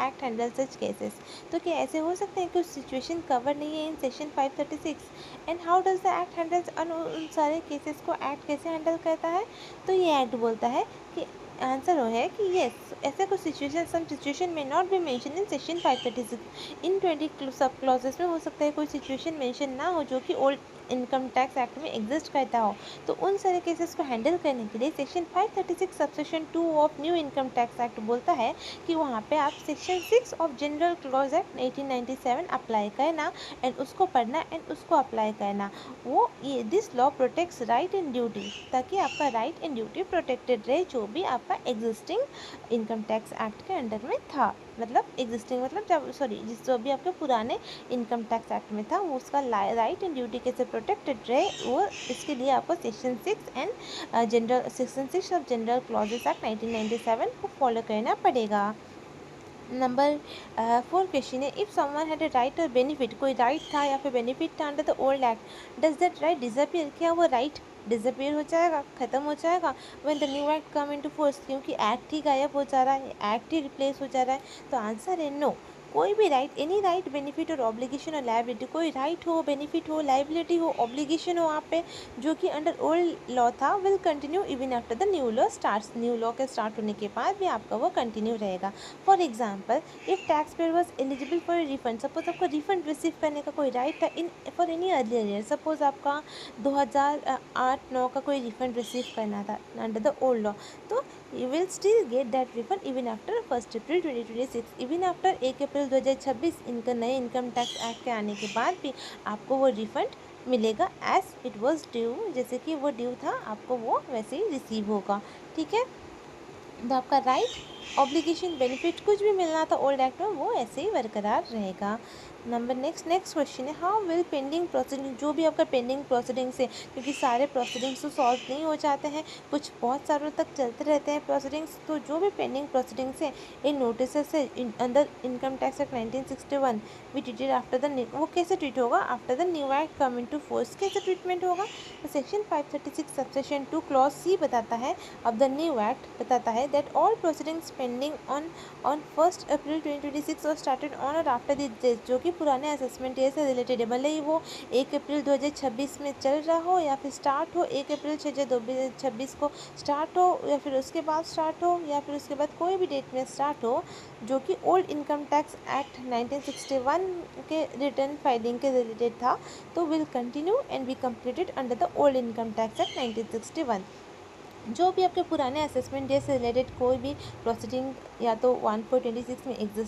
Act handle such cases. तो क्या ऐसे हो सकते हैं कि कुछ सिचुएशन कवर नहीं है in section 536? And how does the act handles, उन सारे केसेस को एक्ट कैसे हैंडल करता है? तो ये एक्ट बोलता है कि आंसर वो है कि यस, ऐसे कुछ सिचुएशन, सम सिचुएशन में not be mention in section 536। इन 20 सब क्लॉजेस में हो सकता है कोई सिचुएशन मेंशन ना हो जो कि ओल्ड इनकम टैक्स एक्ट में एग्जिस्ट करता हो। तो उन सारे केसेस को हैंडल करने के लिए section 536 subsection 2 of new income tax act बोलता है कि वहाँ पे आप section 6 of general clause act 1897 apply करना एंड उसको पढ़ना एंड उसको अप्लाई करना। वो ये this law protects right and duty, ताकि आपका राइट एंड ड्यूटी प्रोटेक्टेड रहे जो भी आपका एग्जिस्टिंग इनकम टैक्स एक्ट के अंडर में था। मतलब एग्जिस्टिंग मतलब जब जिस जो भी आपके पुराने इनकम टैक्स एक्ट में था वो उसका राइट एंड ड्यूटी कैसे प्रोटेक्टेड रहे, वो इसके लिए आपको section 6 and section 6 of general clauses act 1997 को फॉलो करना पड़ेगा। नंबर 4 क्वेश्चन है, if someone had a right और बेनिफिट, कोई राइट था या फिर बेनिफिट था under the old act, does that right disappear? क्या वो राइट डिसअपियर हो जाएगा, ख़त्म हो जाएगा when the new act come into force? क्योंकि एक्ट ही गायब हो जा रहा है, एक्ट ही रिप्लेस हो जा रहा है। तो आंसर है नो। कोई भी राइट, एनी राइट, बेनिफिट और ऑब्लिगेशन और लाइबिलिटी, कोई राइट हो, बेनिफिट हो, लाइबिलिटी हो, ऑब्लिगेशन हो आप पे जो कि अंडर ओल्ड लॉ था, will continue even after the new law starts. New law के स्टार्ट होने के बाद भी आपका वो कंटिन्यू रहेगा। For example, if tax payer was eligible for refund, suppose आपको रिफंड रिसीव करने का कोई राइट था in for any earlier year, suppose आपका 2008-9 का कोई रिफंड रिसीव करना था अंडर द ओल्ड लॉ, तो you will still get that refund even after 1 April 2026। Even after 1 अप्रैल 2026 इनका नए इनकम टैक्स एक्ट के आने के बाद भी आपको वो रिफंड मिलेगा एज इट वॉज ड्यू, जैसे कि वो ड्यू था आपको वो वैसे ही रिसीव होगा। ठीक है, तो आपका राइट, ऑब्लिगेशन, बेनिफिट कुछ भी मिलना था ओल्ड एक्ट में वो ऐसे ही बरकरार रहेगा। नंबर नेक्स्ट क्वेश्चन है, हाउ विल पेंडिंग प्रोसीडिंग, जो भी आपका पेंडिंग प्रोसीडिंग्स है, क्योंकि सारे प्रोसीडिंग्स तो सॉल्व नहीं हो जाते हैं, कुछ बहुत सालों तक चलते रहते हैं प्रोसीडिंग्स, तो जो भी पेंडिंग प्रोसीडिंग्स है इन नोटिस से अंदर income tax act 1961 we treated after the, वो कैसे ट्रीट होगा after the new act come into force, कैसे ट्रीटमेंट होगा? तो सेक्शन 536 सबसेक्शन 2 क्लॉज सी बताता है, अब द न्यू एक्ट बताता है that all proceedings pending on 1 अप्रैल 2026 और स्टार्टेड ऑन और आफ्टर दिस डेट, जो कि पुराने असेसमेंट ईयर से रिलेटेड है, भले ही वो 1 अप्रैल 2026 में चल रहा हो या फिर स्टार्ट हो 1 अप्रैल 2026 को स्टार्ट हो या फिर उसके बाद स्टार्ट हो या फिर उसके बाद कोई भी डेट में स्टार्ट हो, जो कि ओल्ड इनकम टैक्स एक्ट 1961 के रिटर्न फाइलिंग के रिलेटेड था, तो will continue and be completed under the old income tax act 1961। जो भी आपके पुराने असेसमेंट डे से रिलेटेड कोई भी प्रोसीडिंग या तो 1426 में एग्जिस्ट